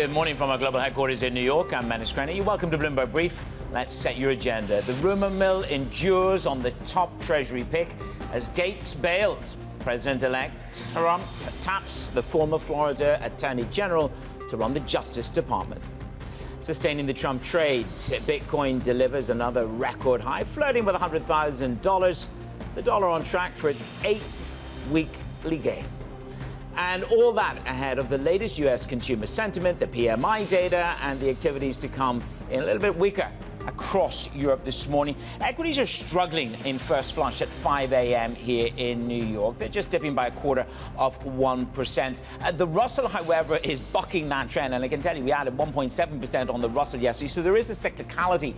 Good morning from our global headquarters in New York. I'm McNally. Welcome to Bloomberg Brief. Let's set your agenda. The rumor mill endures on the top Treasury pick as Gates bails. President-elect Trump taps the former Florida Attorney General to run the Justice Department. Sustaining the Trump trade, Bitcoin delivers another record high, flirting with $100,000. The dollar on track for its 8th weekly gain. And all that ahead of the latest U.S. consumer sentiment, the PMI data, and the activities to come in a little bit weaker across Europe this morning. Equities are struggling in first flush at 5 a.m. here in New York. They're just dipping by 0.25%. The Russell, however, is bucking that trend. And I can tell you, we added 1.7% on the Russell yesterday. So there is a cyclicality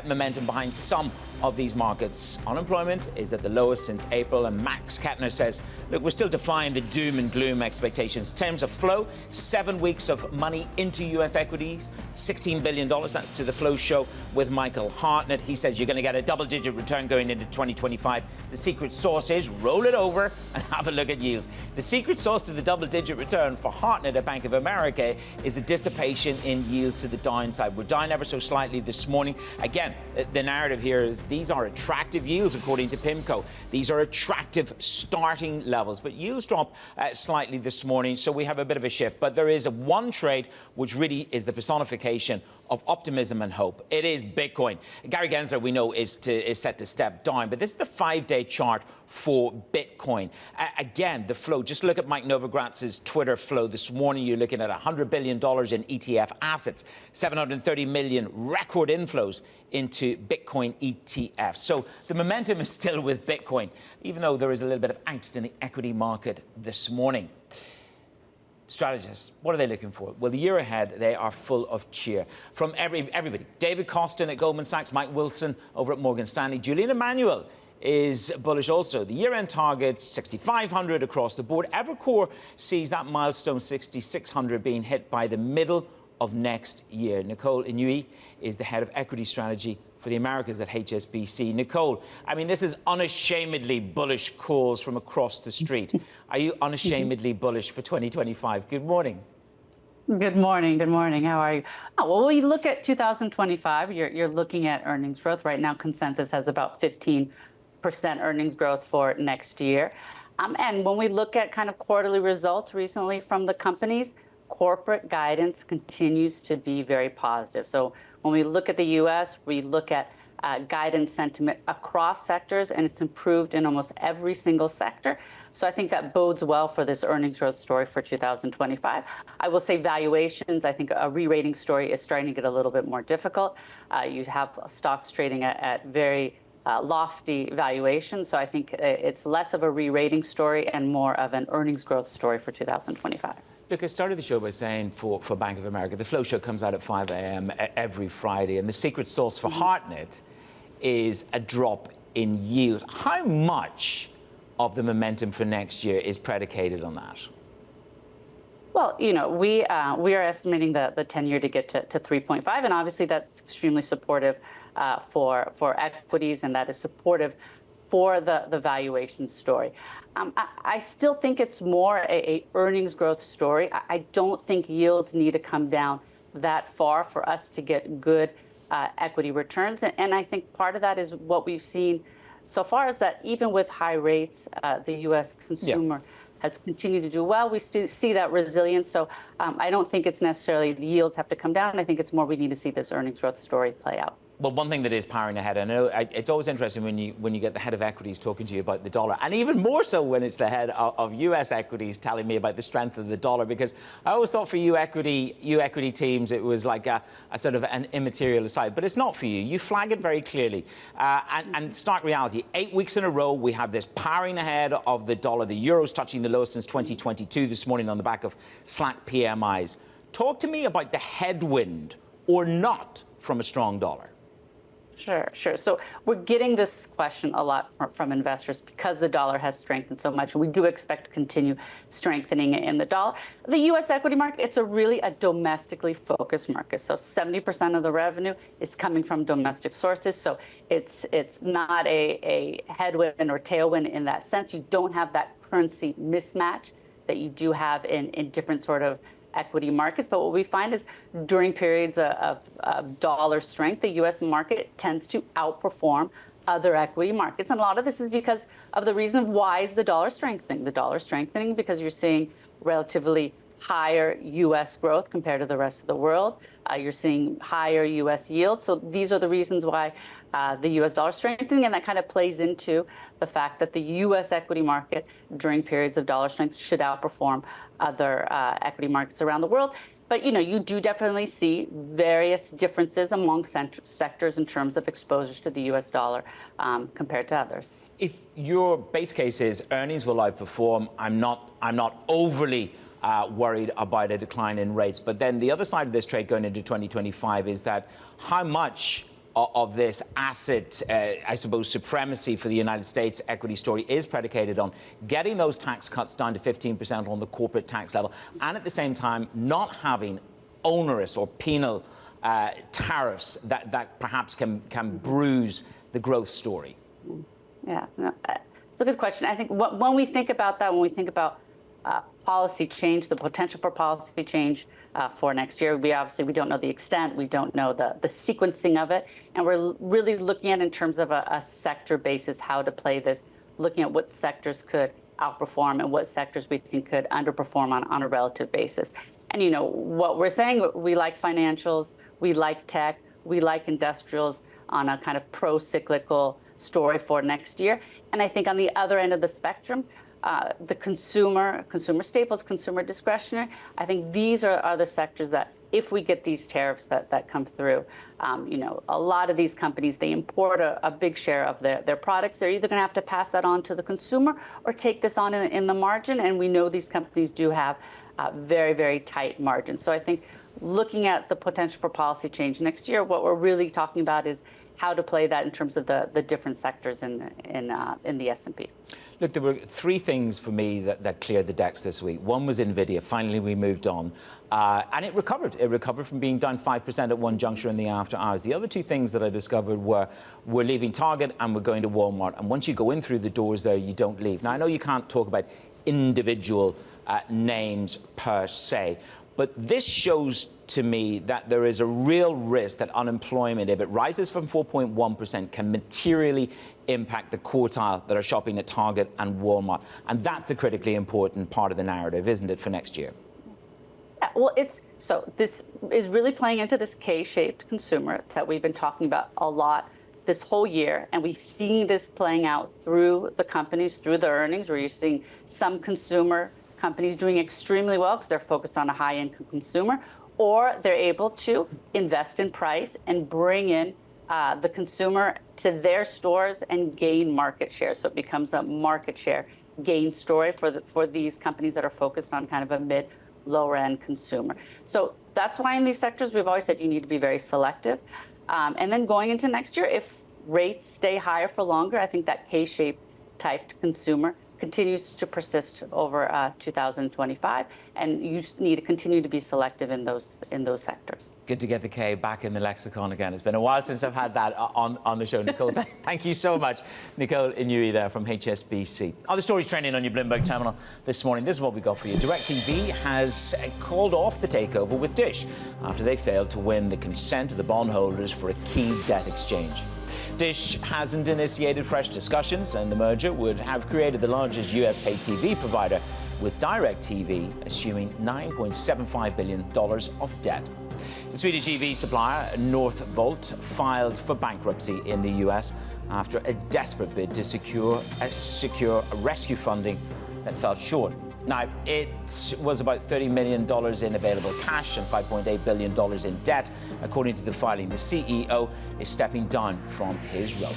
momentum behind some of these markets. Unemployment is at the lowest since April. And Max Kettner says, look, we're still defying the doom and gloom expectations. In terms of flow, 7 weeks of money into U.S. equities, $16 billion. That's to the Flow Show with Michael Hartnett. He says you're going to get a double-digit return going into 2025. The secret sauce is roll it over and have a look at yields. The secret sauce to the double-digit return for Hartnett at Bank of America is a dissipation in yields to the downside. We're down ever so slightly this morning. Again, the narrative here is these are attractive yields, according to PIMCO. These are attractive starting levels, but yields drop slightly this morning, so we have a bit of a shift. But there is one trade which really is the personification of optimism and hope. It is Bitcoin. Gary Gensler, we know, is set to step down, but this is the 5-day chart for Bitcoin. Again, the flow, just look at Mike Novogratz's Twitter flow this morning. You're looking at $100 billion in ETF assets, 730 million record inflows into Bitcoin ETFs. So the momentum is still with Bitcoin, even though there is a little bit of angst in the equity market this morning. Strategists, what are they looking for? Well, the year ahead, they are full of cheer from everybody. David Costin at Goldman Sachs, Mike Wilson over at Morgan Stanley, Julian Emmanuel is bullish also. The year-end targets, 6,500 across the board. Evercore sees that milestone 6,600 being hit by the middle of next year. Nicole Inui is the head of equity strategy for the Americas at HSBC. Nicole, I mean, this is unashamedly bullish calls from across the street. Are you unashamedly bullish for 2025? Good morning. Good morning. Good morning. How are you? Oh, well, when you look at 2025, you're looking at earnings growth. Right now, consensus has about 15% earnings growth for next year. And when we look at kind of quarterly results recently from the companies, corporate guidance continues to be very positive. So when we look at the U.S., we look at guidance sentiment across sectors, and it's improved in almost every single sector. So I think that bodes well for this earnings growth story for 2025. I will say valuations, I think a re-rating story is starting to get a little bit more difficult. You have stocks trading at very lofty valuations. So I think it's less of a re-rating story and more of an earnings growth story for 2025. Look, I started the show by saying for Bank of America, the Flow Show comes out at 5 a.m. every Friday, and the secret sauce for Hartnett is a drop in yields. How much of the momentum for next year is predicated on that? Well, you know, we are estimating the 10-year to get to 3.5, and obviously that's extremely supportive for equities, and that is supportive for the valuation story. I still think it's more a earnings growth story. I don't think yields need to come down that far for us to get good equity returns. And I think part of that is what we've seen so far is that even with high rates, the U.S. consumer has continued to do well. We still see that resilience. So I don't think it's necessarily the yields have to come down. I think it's more we need to see this earnings growth story play out. Well, one thing that is powering ahead, I know it's always interesting when you get the head of equities talking to you about the dollar, and even more so when it's the head of U.S. equities telling me about the strength of the dollar, because I always thought for you equity teams it was like a sort of an immaterial aside, but it's not for you. You flag it very clearly, and stark reality. 8 weeks in a row, we have this powering ahead of the dollar. The euro's touching the lowest since 2022 this morning on the back of slack PMIs. Talk to me about the headwind or not from a strong dollar. Sure. So we're getting this question a lot from investors because the dollar has strengthened so much. And we do expect to continue strengthening in the dollar. The U.S. equity market, it's really a domestically focused market. So 70% of the revenue is coming from domestic sources. So it's not a headwind or tailwind in that sense. You don't have that currency mismatch that you do have in different sort of equity markets. But what we find is during periods of dollar strength, the U.S. market tends to outperform other equity markets. And a lot of this is because of the reason why is the dollar strengthening. The dollar strengthening because you're seeing relatively higher U.S. growth compared to the rest of the world. You're seeing higher U.S. yields. So these are the reasons why the U.S. dollar strengthening, and that kind of plays into the fact that the U.S. equity market during periods of dollar strength should outperform other equity markets around the world. But, you do definitely see various differences among sectors in terms of exposures to the U.S. dollar compared to others. If your base case is earnings will outperform, I'm not overly worried about a decline in rates. But then the other side of this trade going into 2025 is that how much of this asset, I suppose, supremacy for the United States equity story is predicated on getting those tax cuts down to 15% on the corporate tax level, and at the same time not having onerous or penal tariffs that perhaps can bruise the growth story. Yeah, no, it's a good question. I think when we think about that, when we think about policy change, the potential for policy change for next year, we don't know the extent, we don't know the sequencing of it, and we're really looking at in terms of a sector basis how to play this, looking at what sectors could outperform and what sectors we think could underperform on a relative basis. And what we're saying, we like financials, we like tech, we like industrials on a kind of pro-cyclical story for next year. And I think on the other end of the spectrum, the consumer staples, consumer discretionary, I think these are the sectors that if we get these tariffs that come through, a lot of these companies, they import a big share of their products. They're either going to have to pass that on to the consumer or take this on in the margin. And we know these companies do have very, very tight margins. So I think looking at the potential for policy change next year, what we're really talking about is how to play that in terms of the different sectors in the S&P. Look, there were three things for me that cleared the decks this week. One was NVIDIA. Finally, we moved on. And it recovered. It recovered from being down 5% at one juncture in the after hours. The other two things that I discovered were we're leaving Target and we're going to Walmart. And once you go in through the doors there, you don't leave. Now, I know you can't talk about individual names per se, but this shows to me that there is a real risk that unemployment, if it rises from 4.1%, can materially impact the quartile that are shopping at Target and Walmart. And that's the critically important part of the narrative, isn't it, for next year? Yeah, well, so this is really playing into this K-shaped consumer that we've been talking about a lot this whole year. And we've seen this playing out through the companies, through the earnings, where you're seeing some consumer companies doing extremely well because they're focused on a high-income consumer, or they're able to invest in price and bring in the consumer to their stores and gain market share. So it becomes a market share gain story for these companies that are focused on kind of a mid, lower end consumer. So that's why in these sectors, we've always said you need to be very selective. And then going into next year, if rates stay higher for longer, I think that K-shaped typed consumer continues to persist over 2025, and you need to continue to be selective in those sectors. Good to get the K back in the lexicon again. It's been a while since I've had that on the show, Nicole. Thank you so much, Nicole Inui there from HSBC. Other stories trending on your Bloomberg terminal this morning. This is what we got for you. DirecTV has called off the takeover with Dish after they failed to win the consent of the bondholders for a key debt exchange. Dish hasn't initiated fresh discussions, and the merger would have created the largest US pay TV provider, with DirecTV assuming $9.75 billion of debt. The Swedish EV supplier Northvolt filed for bankruptcy in the US after a desperate bid to secure rescue funding that fell short. Now, it was about $30 million in available cash and $5.8 billion in debt. According to the filing, the CEO is stepping down from his role.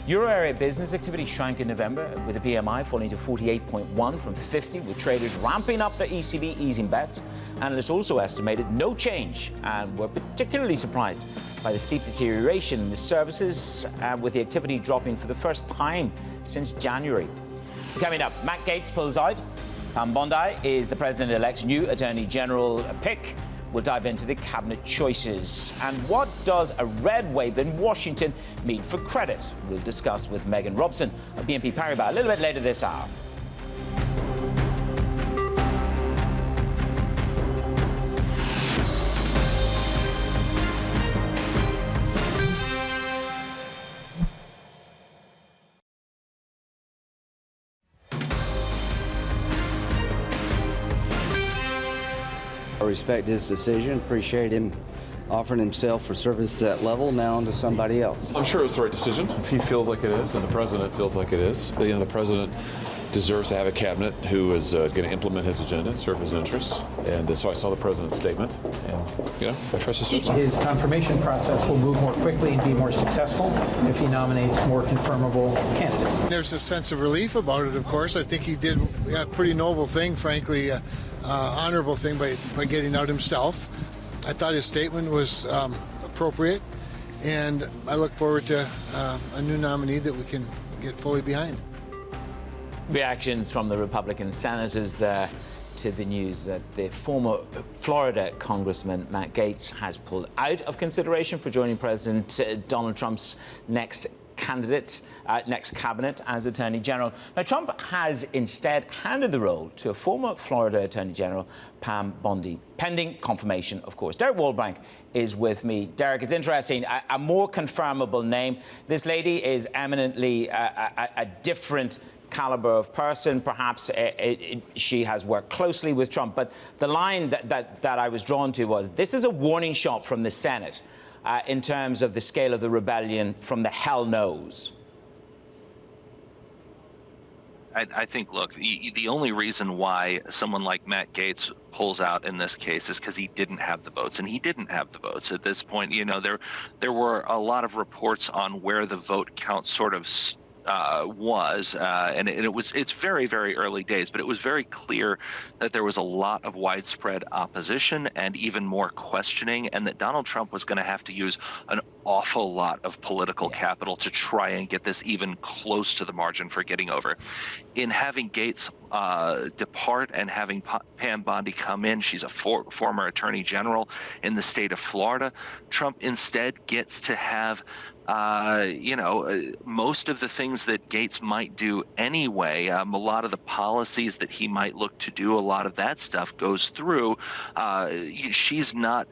Euro area business activity shrank in November, with the PMI falling to 48.1 from 50, with traders ramping up their ECB easing bets. Analysts also estimated no change and were particularly surprised by the steep deterioration in the services, with the activity dropping for the first time since January. Coming up, Matt Gaetz pulls out. Pam Bondi is the President-elect's new Attorney General pick. We'll dive into the cabinet choices. And what does a red wave in Washington mean for credit? We'll discuss with Meghan Robson of BNP Paribas a little bit later this hour. respect his decision, appreciate him offering himself for service at that level, now on to somebody else. I'm sure it's the right decision if he feels like it is and the president feels like it is. The president deserves to have a cabinet who is going to implement his agenda and serve his interests. And so I saw the president's statement, and I trust his judgment. His confirmation process will move more quickly and be more successful if he nominates more confirmable candidates. There's a sense of relief about it, of course. I think he did a pretty noble thing, frankly, honorable thing by getting out himself. I thought his statement was appropriate, and I look forward to a new nominee that we can get fully behind. Reactions from the Republican senators there to the news that the former Florida Congressman Matt Gaetz has pulled out of consideration for joining President Donald Trump's next cabinet as Attorney General. Now, Trump has instead handed the role to a former Florida Attorney General, Pam Bondi, pending confirmation, of course. Derek Waldbank is with me. Derek, it's interesting, a more confirmable name. This lady is eminently a different caliber of person. Perhaps she has worked closely with Trump. But the line that I was drawn to was, this is a warning shot from the Senate in terms of the scale of the rebellion from the hell knows. I think, look, the only reason why someone like Matt Gaetz pulls out in this case is because he didn't have the votes, and he didn't have the votes at this point. There were a lot of reports on where the vote count sort of was, and it's very, very early days, but it was very clear that there was a lot of widespread opposition and even more questioning, and that Donald Trump was going to have to use an awful lot of political capital to try and get this even close to the margin for getting over. In having Gaetz depart and having Pam Bondi come in, she's a former attorney general in the state of Florida, Trump instead gets to have most of the things that Gaetz might do anyway. A lot of the policies that he might look to do, a lot of that stuff goes through. She's not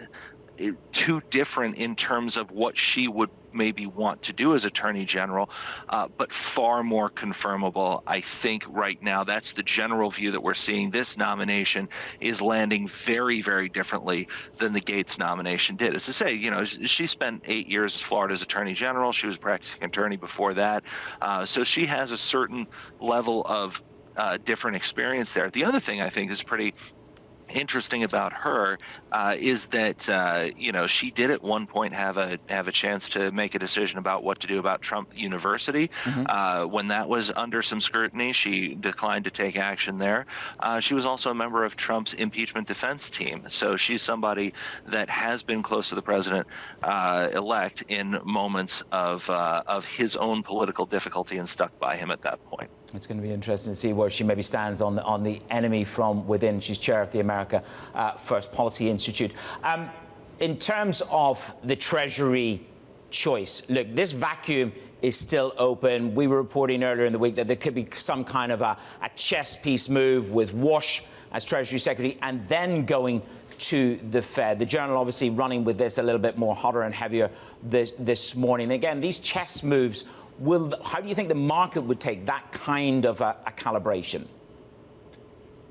too different in terms of what she would maybe want to do as Attorney General, but far more confirmable. I think right now that's the general view that we're seeing. This nomination is landing very, very differently than the Gaetz nomination did. As to say, she spent 8 years as Florida's Attorney General. She was a practicing attorney before that. So she has a certain level of different experience there. The other thing I think is pretty interesting about her is that she did at one point have a chance to make a decision about what to do about Trump University. When that was under some scrutiny, she declined to take action there. She was also a member of Trump's impeachment defense team, so she's somebody that has been close to the president elect in moments of his own political difficulty and stuck by him at that point. It's going to be interesting to see where she maybe stands on the enemy from within. She's chair of the America First Policy Institute. In terms of the Treasury choice, look, this vacuum is still open. We were reporting earlier in the week that there could be some kind of a chess piece move with Wash as Treasury Secretary and then going to the Fed. The Journal obviously running with this a little bit more hotter and heavier this morning. Again, these chess moves, how do you think the market would take that kind of a calibration?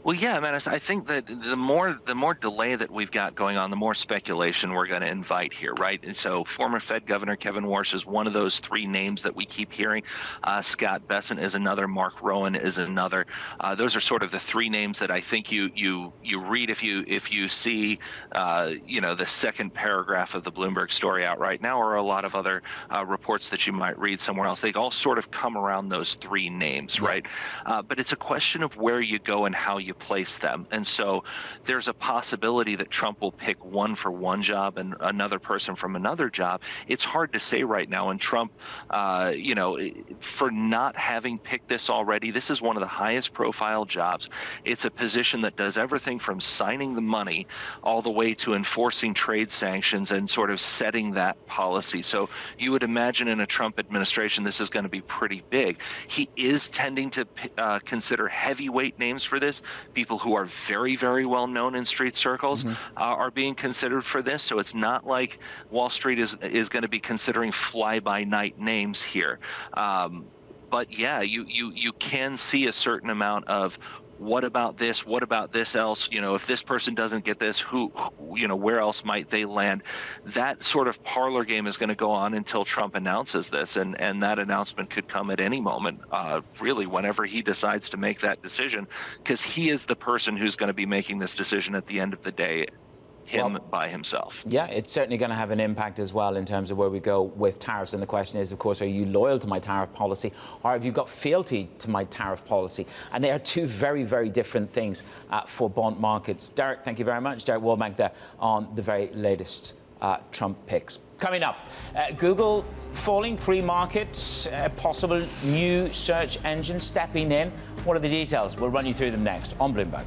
Well, yeah, man, I think that the more delay that we've got going on, the more speculation we're going to invite here, right? And so former Fed Governor Kevin Warsh is one of those three names that we keep hearing. Scott Bessent is another. Mark Rowan is another. Those are sort of the three names that I think you read if you see the second paragraph of the Bloomberg story out right now, or a lot of other reports that you might read somewhere else. They all sort of come around those three names, right? But it's a question of where you go and how you place them. And so there's a possibility that Trump will pick one for one job and another person from another job. It's hard to say right now. And Trump, for not having picked this already, this is one of the highest profile jobs. It's a position that does everything from signing the money all the way to enforcing trade sanctions and sort of setting that policy. So you would imagine in a Trump administration, this is going to be pretty big. He is tending to consider heavyweight names for this. People who are very, very well known in street circles are being considered for this. So it's not like Wall Street is going to be considering fly-by-night names here. But yeah, you can see a certain amount of what about this? What about this else? If this person doesn't get this, where else might they land? That sort of parlor game is going to go on until Trump announces this, and that announcement could come at any moment, really, whenever he decides to make that decision, because he is the person who's going to be making this decision at the end of the day, by himself. Yeah, it's certainly going to have an impact as well in terms of where we go with tariffs. And the question is, of course, are you loyal to my tariff policy, or have you got fealty to my tariff policy? And they are two very, very different things for bond markets. Derek, thank you very much. Derek Woolbank there on the very latest Trump picks. Coming up, Google falling pre-market, possible new search engine stepping in. What are the details? We'll run you through them next on Bloomberg.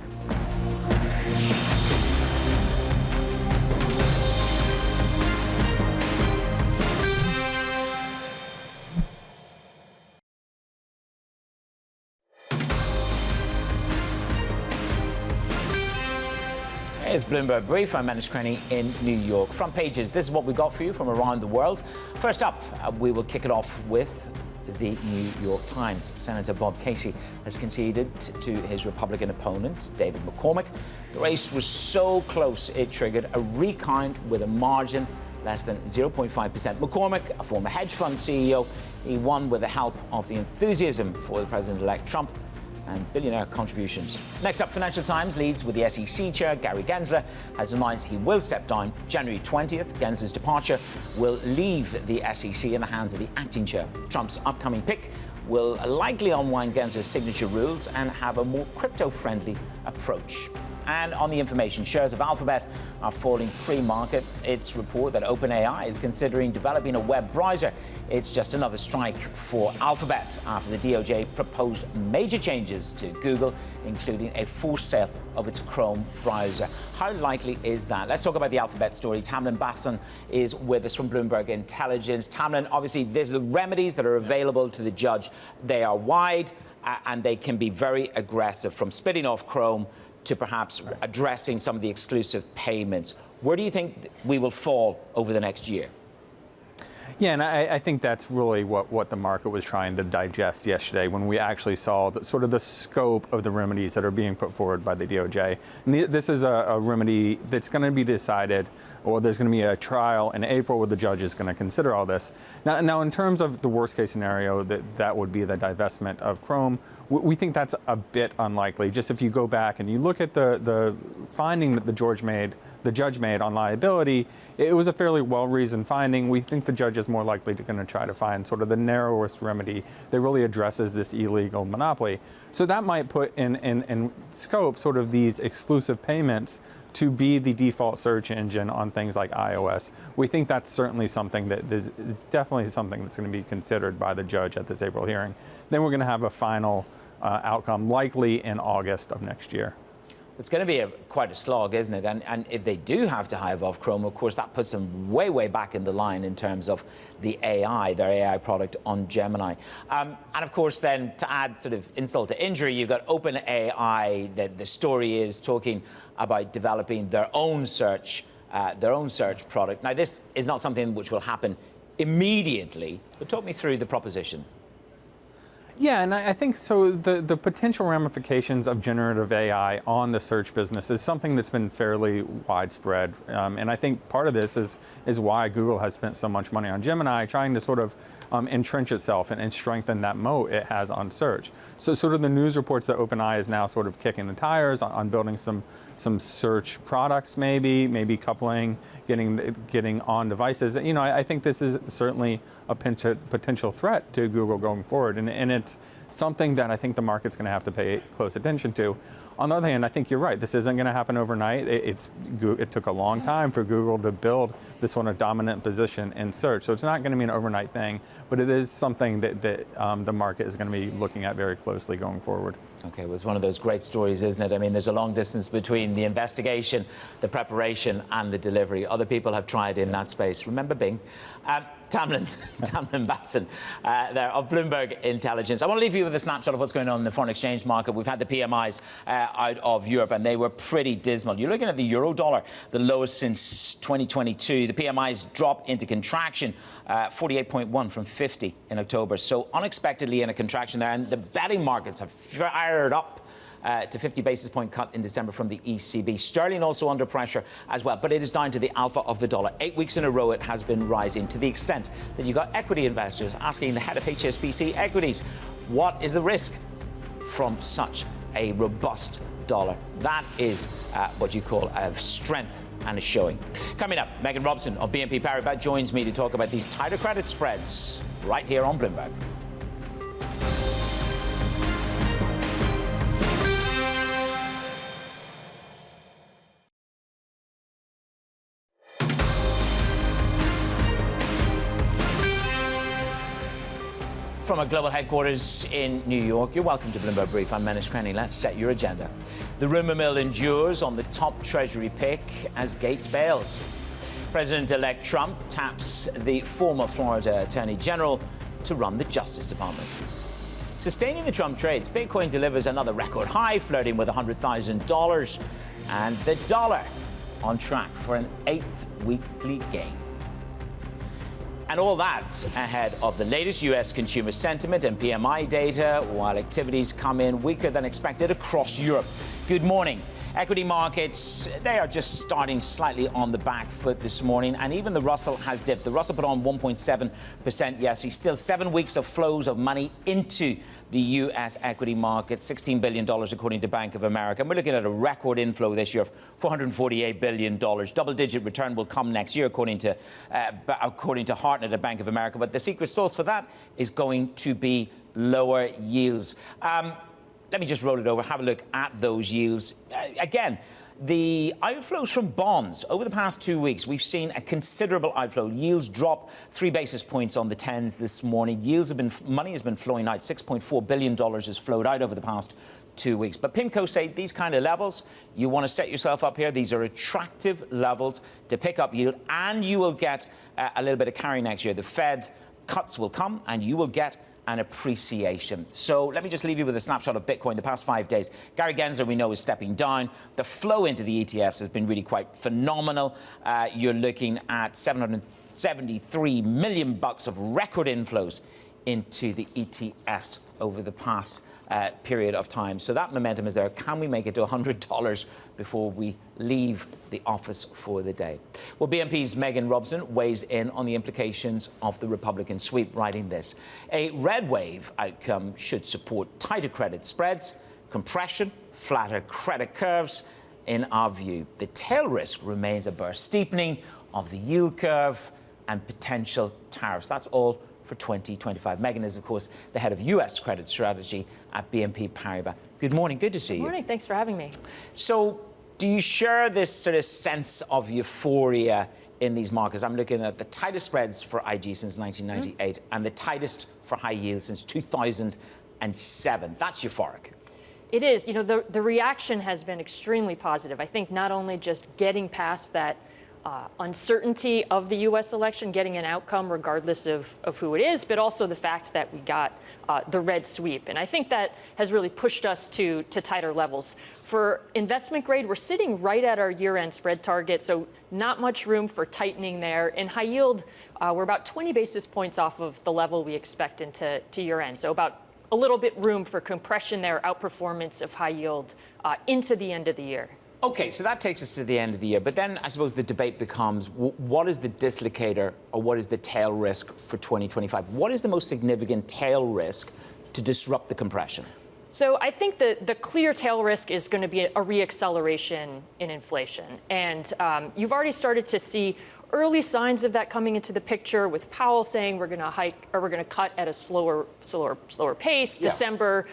It's Bloomberg Brief. I'm McNally in New York. Front pages, this is what we've got for you from around the world. First up, we will kick it off with the New York Times. Senator Bob Casey has conceded to his Republican opponent, David McCormick. The race was so close it triggered a recount with a margin less than 0.5%. McCormick, a former hedge fund CEO, he won with the help of the enthusiasm for the president-elect Trump and billionaire contributions. Next up, Financial Times leads with the SEC chair, Gary Gensler, has announced he will step down January 20th. Gensler's departure will leave the SEC in the hands of the acting chair. Trump's upcoming pick will likely unwind Gensler's signature rules and have a more crypto-friendly approach. And on the information, shares of Alphabet are falling pre-market. Its report that OpenAI is considering developing a web browser. It's just another strike for Alphabet after the DOJ proposed major changes to Google, including a forced sale of its Chrome browser. How likely is that? Let's talk about the Alphabet story. Tamlin Basson is with us from Bloomberg Intelligence. Tamlin, obviously, there's the remedies that are available to the judge. They are wide and they can be very aggressive, from spitting off Chrome to perhaps addressing some of the exclusive payments. Where do you think we will fall over the next year? Yeah, and I think that's really what the market was trying to digest yesterday when we actually saw sort of the scope of the remedies that are being put forward by the DOJ. And this is a remedy that's going to be decided, or there's going to be a trial in April where the judge is going to consider all this. Now, in terms of the worst case scenario, that would be the divestment of Chrome, we think that's a bit unlikely. Just if you go back and you look at the finding that the judge made on liability, it was a fairly well-reasoned finding. We think the judge is more likely going to try to find sort of the narrowest remedy that really addresses this illegal monopoly. So that might put in scope sort of these exclusive payments to be the default search engine on things like iOS. We think that's certainly something that is definitely something that's going to be considered by the judge at this April hearing. Then we're going to have a final outcome likely in August of next year. It's going to be quite a slog, isn't it? And if they do have to hive off Chrome, of course, that puts them way, way back in the line in terms of the AI, their AI product on Gemini. And of course, then to add sort of insult to injury, you've got OpenAI. The story is talking about developing their own search product. Now, this is not something which will happen immediately, but talk me through the proposition. Yeah, and I think so. The potential ramifications of generative AI on the search business is something that's been fairly widespread. And I think part of this is why Google has spent so much money on Gemini, trying to sort of entrench itself and strengthen that moat it has on search. So sort of the news reports that OpenAI is now sort of kicking the tires on building some search products, maybe coupling, getting on devices. You know, I think this is certainly a potential threat to Google going forward, and it's something that I think the market's going to have to pay close attention to. On the other hand, I think you're right. This isn't going to happen overnight. It took a long time for Google to build this sort of dominant position in search. So it's not going to be an overnight thing, but it is something that the market is going to be looking at very closely going forward. Okay, well, it's one of those great stories, isn't it? I mean, there's a long distance between the investigation, the and the delivery. Other people have tried in that space. Remember Bing? Tamlin Basson there of Bloomberg Intelligence. I want to leave you with a snapshot of what's going on in the foreign exchange market. We've had the PMIs out of Europe, and they were pretty dismal. You're looking at the euro dollar, the lowest since 2022. The PMIs dropped into contraction, 48.1 from 50 in October. So unexpectedly in a contraction there, and the betting markets have fired up to 50 basis point cut in December from the ECB. Sterling also under pressure as well, but it is down to the alpha of the dollar. 8 weeks in a row it has been rising, to the extent that you've got equity investors asking the head of HSBC Equities, what is the risk from such a robust dollar? That is what you call a strength and a showing. Coming up, Meghan Robson of BNP Paribas joins me to talk about these tighter credit spreads right here on Bloomberg. From our global headquarters in New York, you're welcome to Bloomberg Brief. I'm McNally. Let's set your agenda. The rumour mill endures on the top Treasury pick as Gates bails. President-elect Trump taps the former Florida Attorney General to run the Justice Department. Sustaining the Trump trades, Bitcoin delivers another record high, flirting with $100,000. And the dollar on track for an 8th weekly gain. And all that ahead of the latest U.S. consumer sentiment and PMI data, while activities come in weaker than expected across Europe. Good morning. Equity markets, they are just starting slightly on the back foot this morning, and even the Russell has dipped. The Russell put on 1.7%. Yes, he's still 7 weeks of flows of money into the U.S. equity market, $16 billion according to Bank of America. And we're looking at a record inflow this year of $448 billion. Double-digit return will come next year, according to Hartnett at Bank of America. But the secret sauce for that is going to be lower yields. Let me just roll it over, have a look at those yields. Again, the outflows from bonds over the past 2 weeks, we've seen a considerable outflow. Yields drop 3 basis points on the 10s this morning. Money has been flowing out. $6.4 billion has flowed out over the past 2 weeks. But PIMCO say these kind of levels, you want to set yourself up here. These are attractive levels to pick up yield, and you will get a little bit of carry next year. The Fed cuts will come, and you will get an appreciation. So let me just leave you with a snapshot of Bitcoin the past 5 days. Gary Gensler, we know, is stepping down. The flow into the ETFs has been really quite phenomenal. You're looking at $773 million of record inflows into the ETFs over the past period of time. So that momentum is there. Can we make it to $100 before we leave the office for the day? Well, BNP's Meghan Robson weighs in on the implications of the Republican sweep, writing this. A red wave outcome should support tighter credit spreads, compression, flatter credit curves. In our view, the tail risk remains a burst steepening of the yield curve and potential tariffs. That's all for 2025. Meghan is, of course, the head of U.S. credit strategy at BNP Paribas. Good morning. Good to see you. Good morning. Thanks for having me. So do you share this sort of sense of euphoria in these markets? I'm looking at the tightest spreads for IG since 1998 and the tightest for high yield since 2007. That's euphoric. It is. You know, the reaction has been extremely positive. I think not only just getting past that uncertainty of the U.S. election, getting an outcome regardless of who it is, but also the fact that we got the red sweep. And I think that has really pushed us to tighter levels. For investment grade, we're sitting right at our year-end spread target, so not much room for tightening there. In high yield, we're about 20 basis points off of the level we expect into year-end, so about a little bit room for compression there, outperformance of high yield into the end of the year. OK, so that takes us to the end of the year. But then I suppose the debate becomes, what is the dislocator or what is the tail risk for 2025? What is the most significant tail risk to disrupt the compression? So I think the clear tail risk is going to be a reacceleration in inflation. And you've already started to see early signs of that coming into the picture, with Powell saying we're going to hike, or we're going to cut at a slower pace. Yeah. December,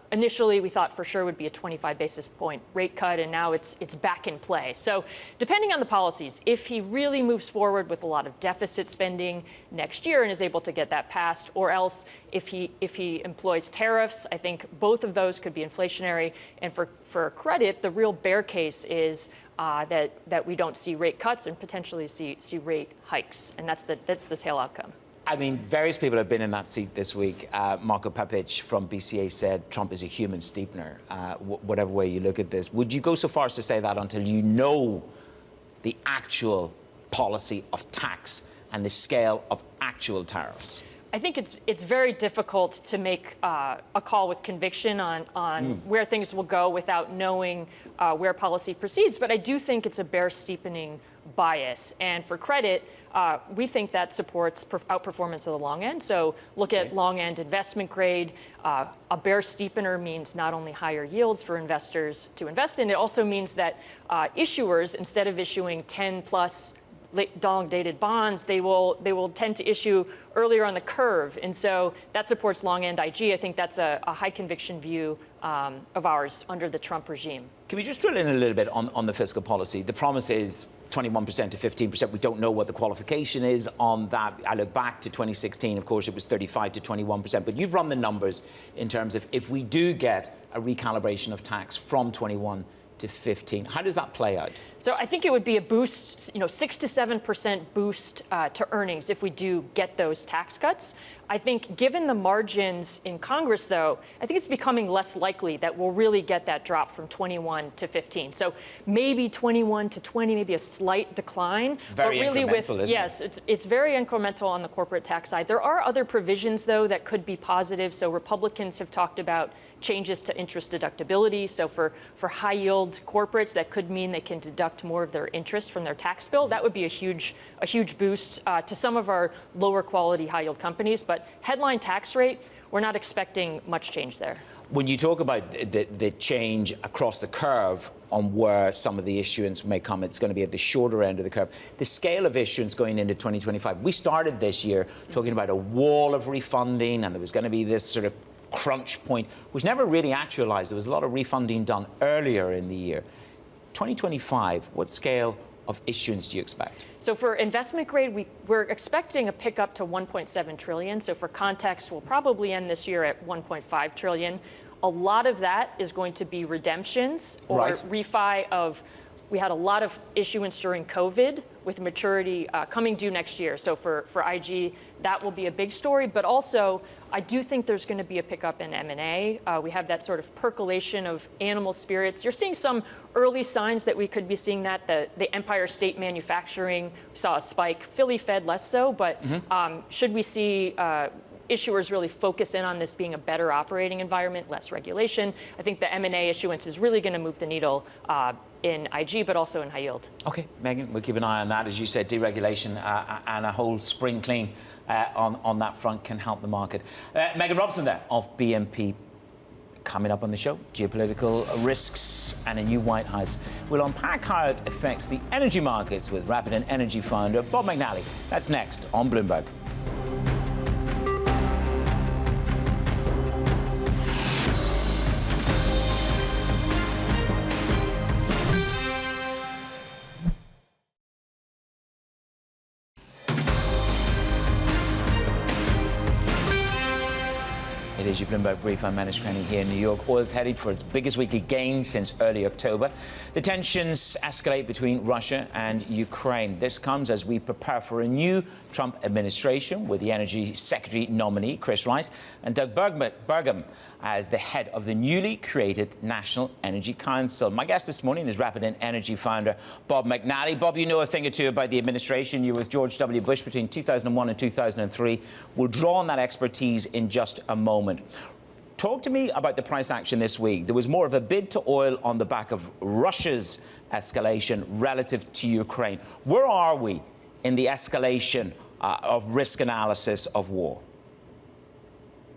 initially we thought for sure would be a 25 basis point rate cut, and now it's back in play. So depending on the policies, if he really moves forward with a lot of deficit spending next year and is able to get that passed, or else if he employs tariffs, I think both of those could be inflationary. And for credit, the real bear case is that we don't see rate cuts and potentially see rate hikes, and that's the tail outcome. I mean, various people have been in that seat this week. Marco Papic from BCA said Trump is a human steepener, whatever way you look at this. Would you go so far as to say that until you know the actual policy of tax and the scale of actual tariffs? I think it's very difficult to make a call with conviction on where things will go without knowing where policy proceeds. But I do think it's a bear steepening bias. And for credit, we think that supports outperformance of the long end. So look at long end investment grade. A bear steepener means not only higher yields for investors to invest in, it also means that issuers, instead of issuing 10 plus long dated bonds, they will tend to issue earlier on the curve. And so that supports long end IG. I think that's a high conviction view of ours under the Trump regime. Can we just drill in a little bit on the fiscal policy? The promise is 21% to 15%. We don't know what the qualification is on that. I look back to 2016, of course, it was 35 to 21%. But you've run the numbers in terms of if we do get a recalibration of tax from 21 to 15, how does that play out? So I think it would be a boost, 6 to 7% boost to earnings if we do get those tax cuts. I think given the margins in Congress, though, I think it's becoming less likely that we'll really get that drop from 21 to 15. So maybe 21 to 20, maybe a slight decline. Very but really incremental, isn't yes, it's very incremental on the corporate tax side. There are other provisions, though, that could be positive. So Republicans have talked about changes to interest deductibility. So for high yield corporates, that could mean they can deduct more of their interest from their tax bill. That would be a huge boost to some of our lower quality high yield companies. But headline tax rate, we're not expecting much change there. When you talk about the change across the curve on where some of the issuance may come, it's going to be at the shorter end of the curve. The scale of issuance going into 2025, we started this year talking about a wall of refunding, and there was going to be this sort of crunch point, which never really actualized. There was a lot of refunding done earlier in the year. 2025, what scale of issuance do you expect? So for investment grade, we're expecting a pickup to 1.7 trillion. So for context, we'll probably end this year at 1.5 trillion. A lot of that is going to be redemptions or refi of. We had a lot of issuance during COVID with maturity coming due next year. So for IG, that will be a big story. But also, I do think there's going to be a pickup in M&A. We have that sort of percolation of animal spirits. You're seeing some early signs that we could be seeing that. The Empire State Manufacturing, we saw a spike. Philly Fed less so. But should we see issuers really focus in on this being a better operating environment, less regulation, I think the M&A issuance is really going to move the needle in IG, but also in high yield. Okay, Meghan, we'll keep an eye on that. As you said, deregulation and a whole spring clean on that front can help the market. Meghan Robson there of BNP. Coming up on the show, geopolitical risks and a new White House. We'll unpack how it affects the energy markets with Rapidan Energy Founder Bob McNally. That's next on Bloomberg. It is your Bloomberg Brief. I'm McNally here in New York. Oil's headed for its biggest weekly gain since early October. The tensions escalate between Russia and Ukraine. This comes as we prepare for a new Trump administration with the Energy Secretary nominee, Chris Wright, and Doug Burgum as the head of the newly created National Energy Council. My guest this morning is Rapidan Energy Founder Bob McNally. Bob, you know a thing or two about the administration. You were with George W. Bush between 2001 and 2003. We'll draw on that expertise in just a moment. Talk to me about the price action this week. There was more of a bid to oil on the back of Russia's escalation relative to Ukraine. Where are we in the escalation of risk analysis of war?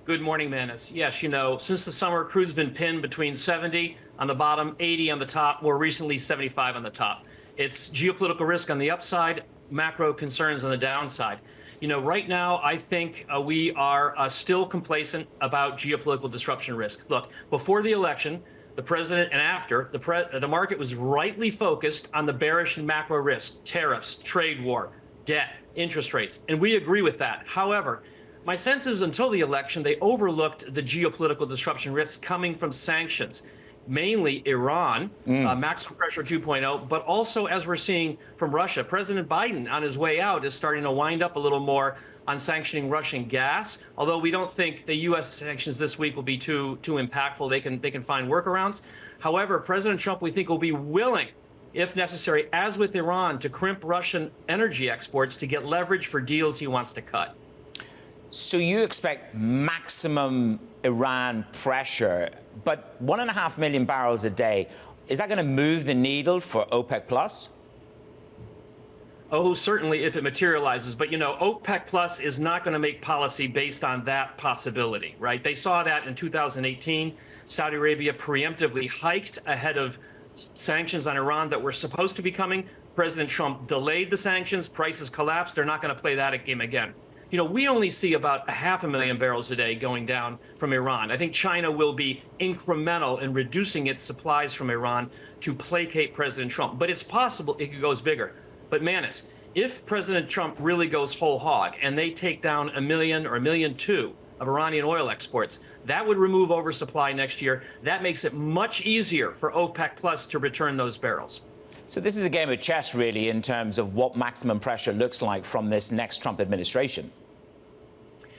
Good morning, Manus. Yes, since the summer, crude's been pinned between 70 on the bottom, 80 on the top, more recently 75 on the top. It's geopolitical risk on the upside, macro concerns on the downside. Right now, I think we are still complacent about geopolitical disruption risk. Look, before the election, the president and after, the market was rightly focused on the bearish and macro risk, tariffs, trade war, debt, interest rates, and we agree with that. However, my sense is until the election, they overlooked the geopolitical disruption risks coming from sanctions, mainly Iran, maximum pressure 2.0, but also, as we're seeing from Russia, President Biden on his way out is starting to wind up a little more on sanctioning Russian gas, although we don't think the U.S. sanctions this week will be too impactful. They can find workarounds. However, President Trump, we think, will be willing, if necessary, as with Iran, to crimp Russian energy exports to get leverage for deals he wants to cut. So you expect maximum Iran pressure, but 1.5 million barrels a day, is that going to move the needle for OPEC Plus? Oh, certainly if it materializes. But, you know, OPEC Plus is not going to make policy based on that possibility, right? They saw that in 2018. Saudi Arabia preemptively hiked ahead of sanctions on Iran that were supposed to be coming. President Trump delayed the sanctions. Prices collapsed. They're not going to play that game again. You know, we only see about 500,000 barrels a day going down from Iran. I think China will be incremental in reducing its supplies from Iran to placate President Trump. But it's possible it goes bigger. But Manus, if President Trump really goes whole hog and they take down 1 million or 1.2 million of Iranian oil exports, that would remove oversupply next year. That makes it much easier for OPEC Plus to return those barrels. So this is a game of chess, really, in terms of what maximum pressure looks like from this next Trump administration.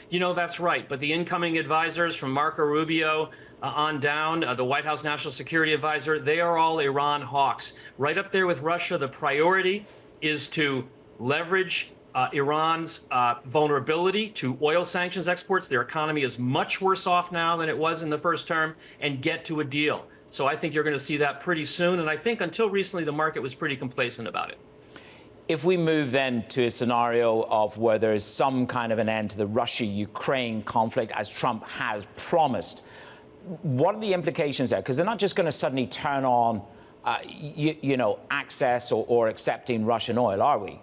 You know, that's right. But the incoming advisors from Marco Rubio on down, the White House National Security Advisor, they are all Iran hawks. Right up there with Russia, the priority is to leverage Iran's vulnerability to oil sanctions exports. Their economy is much worse off now than it was in the first term, and get to a deal. So I think you're going to see that pretty soon. And I think until recently, the market was pretty complacent about it. If we move then to a scenario of where there is some kind of an end to the Russia-Ukraine conflict, as Trump has promised, what are the implications there? Because they're not just going to suddenly turn on you know, access or accepting Russian oil, are we?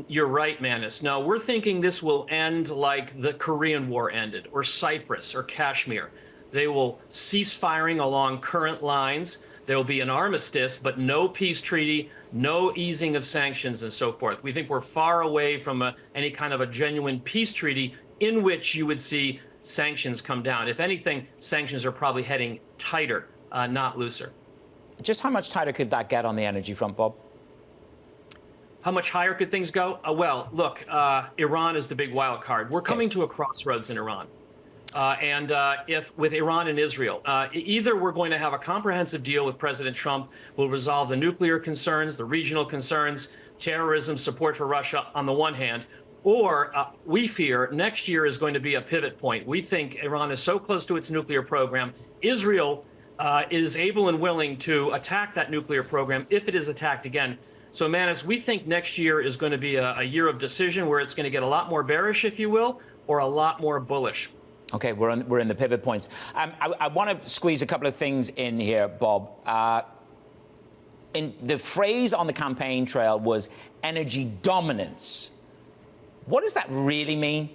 You're right, Manus. No, we're thinking this will end like the Korean War ended, or Cyprus, or Kashmir. They will cease firing along current lines. There will be an armistice, but no peace treaty, no easing of sanctions, and so forth. We think we're far away from any kind of a genuine peace treaty in which you would see sanctions come down. If anything, sanctions are probably heading tighter, not looser. Just how much tighter could that get on the energy front, Bob? How much higher could things go? Well, look, Iran is the big wild card. We're coming to a crossroads in Iran. If with Iran and Israel, either we're going to have a comprehensive deal with President Trump, will resolve the nuclear concerns, the regional concerns, terrorism, support for Russia on the one hand, or we fear next year is going to be a pivot point. We think Iran is so close to its nuclear program, Israel is able and willing to attack that nuclear program if it is attacked again. So, Manus, we think next year is going to be a year of decision where it's going to get a lot more bearish, if you will, or a lot more bullish. OK, we're in the pivot points. I want to squeeze a couple of things in here, Bob. The phrase on the campaign trail was energy dominance. What does that really mean?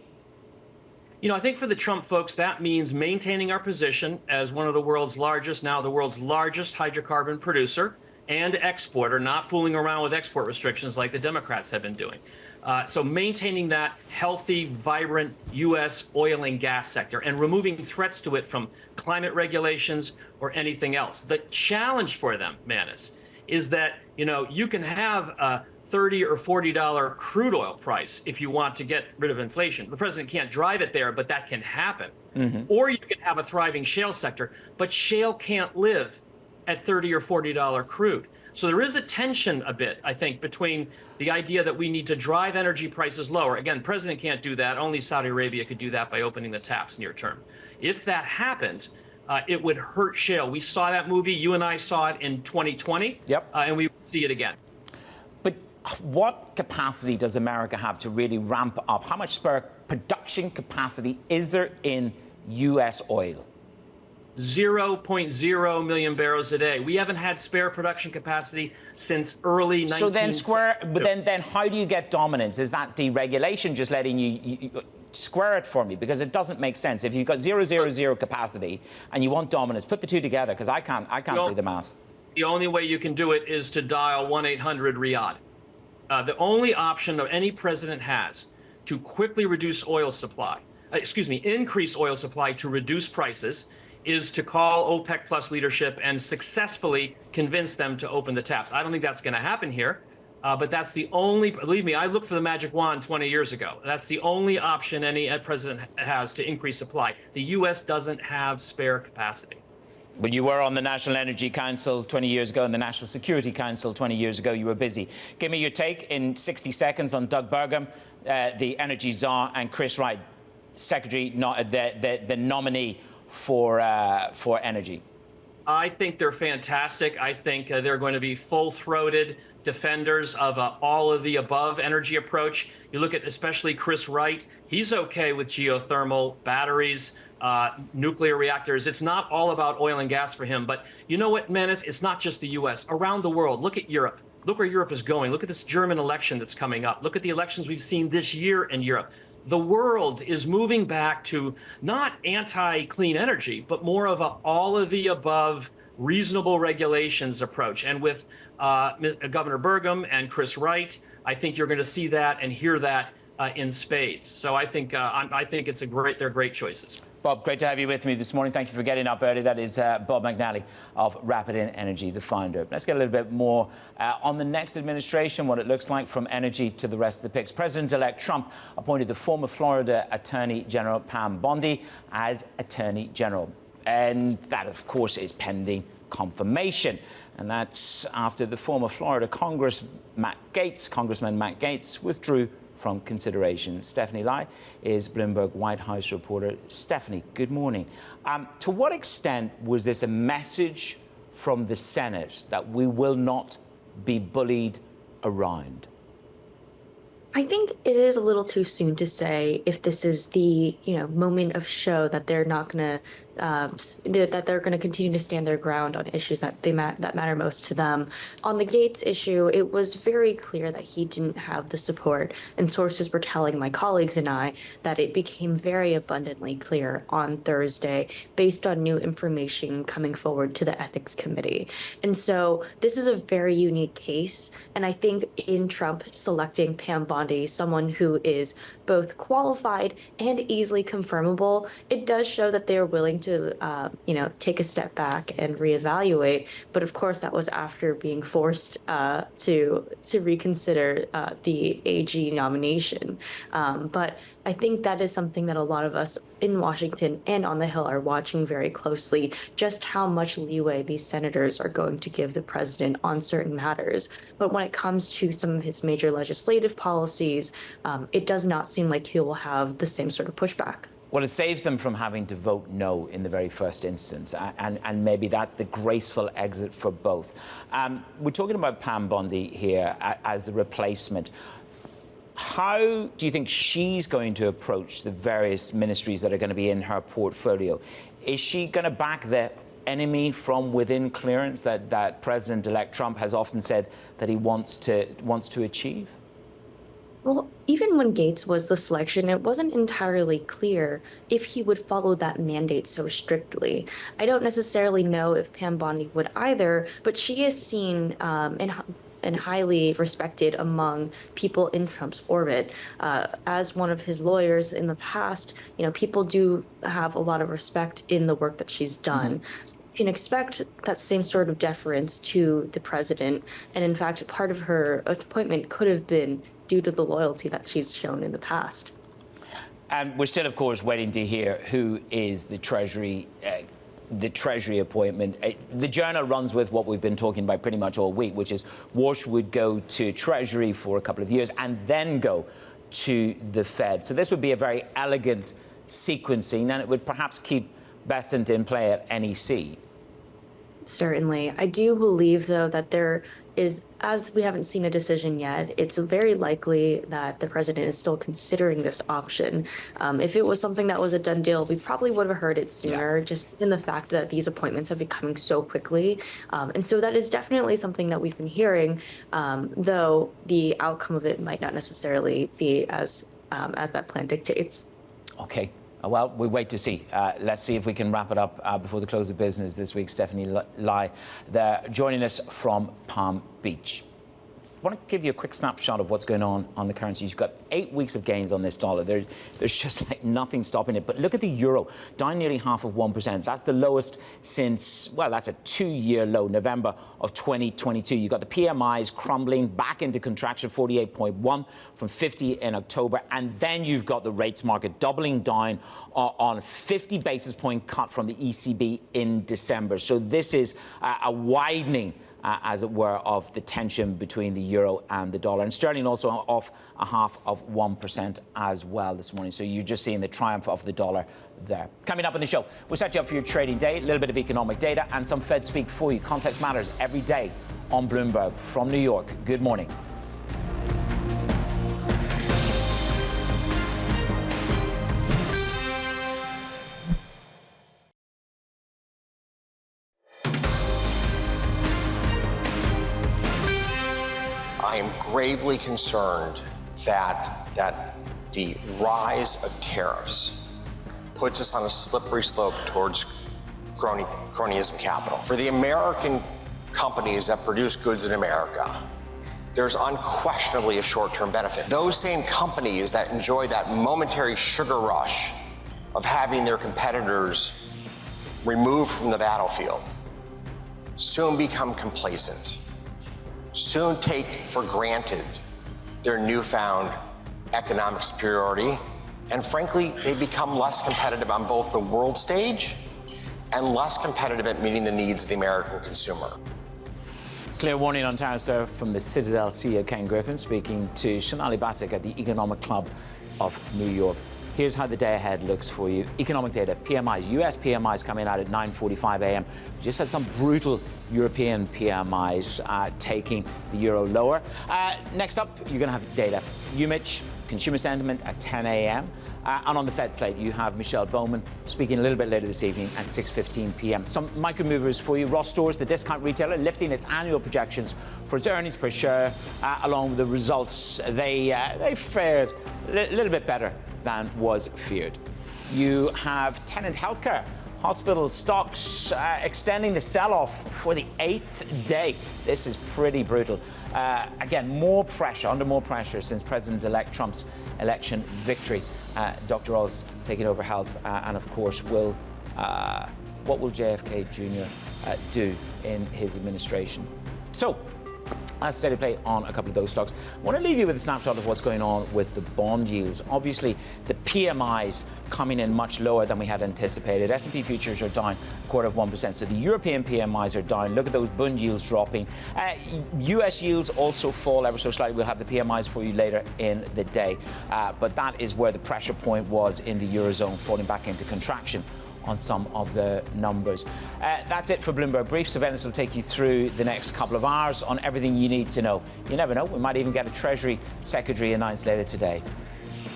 You know, I think for the Trump folks, that means maintaining our position as one of the world's largest, now the world's largest hydrocarbon producer and exporter, not fooling around with export restrictions like the Democrats have been doing. So maintaining that healthy, vibrant U.S. oil and gas sector and removing threats to it from climate regulations or anything else. The challenge for them, Manus, is that, you know, you can have a $30 or $40 crude oil price if you want to get rid of inflation. The president can't drive it there, but that can happen. Or you can have a thriving shale sector, but shale can't live at $30 or $40 crude. So there is a tension a bit, I think, between the idea that we need to drive energy prices lower. Again, the president can't do that. Only Saudi Arabia could do that by opening the taps near term. If that happened, it would hurt shale. We saw that movie. You and I saw it in 2020. Yep. And we will see it again. But what capacity does America have to really ramp up? How much spare production capacity is there in U.S. oil? 0.0 million barrels a day. We haven't had spare production capacity since early 1970s. So then how do you get dominance? Is that deregulation just letting you square it for me? Because it doesn't make sense. If you've got 0.00 capacity and you want dominance, put the two together, because I can't do the math. The only way you can do it is to dial 1-800-RIAD. The only option that any president has to quickly reduce oil supply, increase oil supply to reduce prices, is to call OPEC Plus leadership and successfully convince them to open the taps. I don't think that's going to happen here, but that's the only, believe me, I looked for the magic wand 20 years ago. That's the only option any president has to increase supply. The U.S. doesn't have spare capacity. When you were on the National Energy Council 20 years ago and the National Security Council 20 years ago, you were busy. Give me your take in 60 seconds on Doug Burgum, the energy czar, and Chris Wright. secretary, not the nominee for energy? I think they're fantastic. I think they're going to be full-throated defenders of all of the above energy approach. You look at especially Chris Wright. He's okay with geothermal, batteries, nuclear reactors. It's not all about oil and gas for him. But you know what, Menace? It's not just the U.S. Around the world, look at Europe. Look where Europe is going. Look at this German election that's coming up. Look at the elections we've seen this year in Europe. The world is moving back to not anti-clean energy, but more of a all of the above reasonable regulations approach. And with Governor Burgum and Chris Wright, I think you're going to see that and hear that in spades. So I think they're great choices. Bob, great to have you with me this morning. Thank you for getting up early. That is Bob McNally of Rapidan Energy, the founder. Let's get a little bit more on the next administration, what it looks like from energy to the rest of the picks. President-elect Trump appointed the former Florida Attorney General Pam Bondi as Attorney General. And that, of course, is pending confirmation. And that's after the former Florida Congressman Matt Gaetz withdrew from consideration. Stephanie Lai is Bloomberg White House reporter. Stephanie, good morning. To what extent was this a message from the Senate that we will not be bullied around? I think it is a little too soon to say if this is the moment of show that they're not going to that they're going to continue to stand their ground on issues that that matter most to them. On the Gates issue, it was very clear that he didn't have the support, and sources were telling my colleagues and I that it became very abundantly clear on Thursday based on new information coming forward to the Ethics Committee. And so this is a very unique case, and I think in Trump selecting Pam Bondi, someone who is both qualified and easily confirmable, it does show that they are willing to take a step back and reevaluate. But of course, that was after being forced to reconsider the AG nomination. But I think that is something that a lot of us in Washington and on the Hill are watching very closely, just how much leeway these senators are going to give the president on certain matters. But when it comes to some of his major legislative policies, it does not seem like he will have the same sort of pushback. Well, it saves them from having to vote no in the very first instance, and maybe that's the graceful exit for both. We're talking about Pam Bondi here as the replacement. How do you think she's going to approach the various ministries that are going to be in her portfolio? Is she going to back the enemy from within clearance that President-elect Trump has often said that he wants to achieve? Well, even when Gates was the selection, it wasn't entirely clear if he would follow that mandate so strictly. I don't necessarily know if Pam Bondi would either, but she is seen and highly respected among people in Trump's orbit. As one of his lawyers in the past, people do have a lot of respect in the work that she's done. Mm-hmm. So you can expect that same sort of deference to the president. And in fact, part of her appointment could have been due to the loyalty that she's shown in the past. And we're still, of course, waiting to hear who is the Treasury appointment. The Journal runs with what we've been talking about pretty much all week, which is Walsh would go to Treasury for a couple of years and then go to the Fed. So this would be a very elegant sequencing, and it would perhaps keep Bessent in play at NEC. Certainly. I do believe, though, that there is, as we haven't seen a decision yet, it's very likely that the president is still considering this option. If it was something that was a done deal, we probably would have heard it sooner, just in the fact that these appointments have been coming so quickly. And so that is definitely something that we've been hearing, though the outcome of it might not necessarily be as that plan dictates. Okay. Well, we wait to see. Let's see if we can wrap it up before the close of business this week. Stephanie Lai, they're joining us from Palm Beach. I want to give you a quick snapshot of what's going on the currencies. You've got 8 weeks of gains on this dollar. There's just like nothing stopping it. But look at the euro, down nearly 0.5%. That's the lowest since, well, that's a 2-year low, November of 2022. You've got the PMIs crumbling back into contraction, 48.1 from 50 in October. And then you've got the rates market doubling down on a 50 basis point cut from the ECB in December. So this is a widening as it were, of the tension between the euro and the dollar. And sterling also off 0.5% as well this morning. So you're just seeing the triumph of the dollar there. Coming up on the show, we'll set you up for your trading day, a little bit of economic data and some Fed speak for you. Context matters every day on Bloomberg from New York. Good morning. I am gravely concerned that the rise of tariffs puts us on a slippery slope towards cronyism capital. For the American companies that produce goods in America, there's unquestionably a short-term benefit. Those same companies that enjoy that momentary sugar rush of having their competitors removed from the battlefield soon become complacent, soon take for granted their newfound economic superiority, and frankly, they become less competitive on both the world stage and less competitive at meeting the needs of the American consumer. Clear warning on tariffs there from the Citadel CEO Ken Griffin speaking to Sonali Basak at the Economic Club of New York. Here's how the day ahead looks for you. Economic data, PMIs, US PMIs coming out at 9:45 a.m. We just had some brutal European PMIs taking the euro lower. Next up, you're going to have data. UMich, consumer sentiment at 10 a.m. And on the Fed slate, you have Michelle Bowman speaking a little bit later this evening at 6:15 p.m. Some micro movers for you. Ross Stores, the discount retailer, lifting its annual projections for its earnings per share, along with the results. They fared a little bit better than was feared. You have Tenet Healthcare, hospital stocks extending the sell-off for the 8th day. This is pretty brutal. Again, under more pressure since President-elect Trump's election victory. Dr. Oz taking over health, and of course, what will JFK Jr. Do in his administration? So, that's steady play on a couple of those stocks. I want to leave you with a snapshot of what's going on with the bond yields. Obviously, the PMIs coming in much lower than we had anticipated. S&P futures are down 0.25%. So the European PMIs are down. Look at those bond yields dropping. US yields also fall ever so slightly. We'll have the PMIs for you later in the day. But that is where the pressure point was in the Eurozone, falling back into contraction on some of the numbers. That's it for Bloomberg Brief. So Venice will take you through the next couple of hours on everything you need to know. You never know, we might even get a Treasury Secretary announced later today.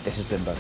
This is Bloomberg.